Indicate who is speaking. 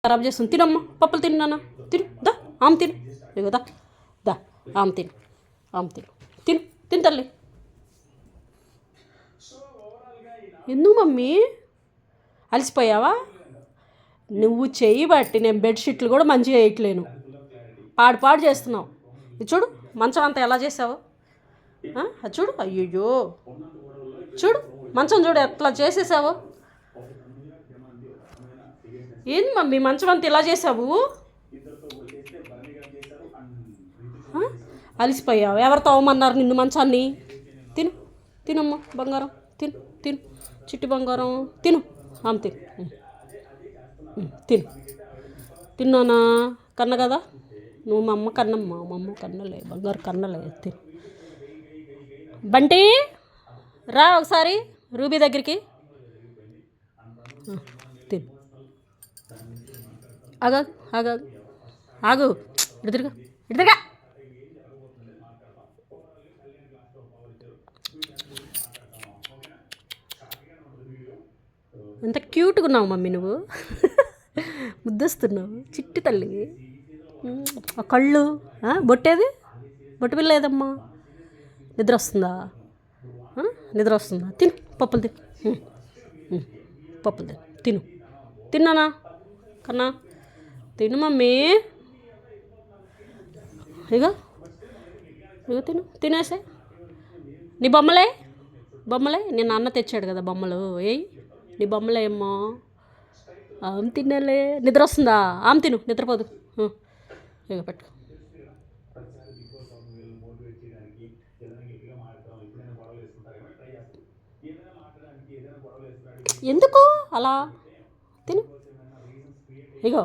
Speaker 1: ఖరాబ్ చేస్తుంది. తినమ్మా, పప్పులు తిను నాన్న, తిను, దా ఆమె తిను, ఇగో దా దా ఆమె తిను, ఆమె తిను, తిను తిను తల్లి. ఎందుకు మమ్మీ అలసిపోయావా? నువ్వు చెయ్యి బట్టి నేను బెడ్షీట్లు కూడా మంచిగా వేయట్లేను, పాడు పాడు చేస్తున్నావు. ఇది చూడు మంచం అంతా ఎలా చేసావు, అది చూడు. అయ్యయ్యో చూడు మంచం చూడు ఎట్లా చేసేసావు. ఏంది మమ్మీ మంచం అంతా ఇలా చేసావు? అలసిపోయావు? ఎవరు తవ్వమన్నారు నిన్ను మంచాన్ని? తిను తినమ్మా బంగారం, తిను తిను చిట్టి బంగారం, తిను ఆమె తిను, తిను తిన్నానా? కన్న కదా నువ్వు, మా అమ్మ కన్నమ్మా, మా అమ్మ కన్నలే, బంగారు కన్నలే. తిను. బంటి రా ఒకసారి రూబీ దగ్గరికి. తిను. ఆగా ఆగా ఆగు, ఇడిదిరుగా ఇడిదిరుగా. ఎంత క్యూట్గా ఉన్నావు మమ్మీ నువ్వు, ముద్దస్తున్నావు చిట్టి తల్లి. ఆ కళ్ళు, బొట్టేది, బొట్టు పిల్ల ఏదమ్మా? నిద్ర వస్తుందా? నిద్ర వస్తుందా? తిను పప్పులు తిను, పప్పులు తిను, తిను తిన్నానా కన్నా? తిను మమ్మీ, ఇగో ఇగో తిను, తినేసే. నీ బొమ్మలే, బొమ్మలే నేను అన్న తెచ్చాడు కదా బొమ్మలు, ఏయ్ నీ బొమ్మలే అమ్మా. ఆమె తినాలే. నిద్ర వస్తుందా? ఆమె తిను, నిద్రపోదు. ఇక పెట్టు. ఎందుకు అలా? తిను, ఇగో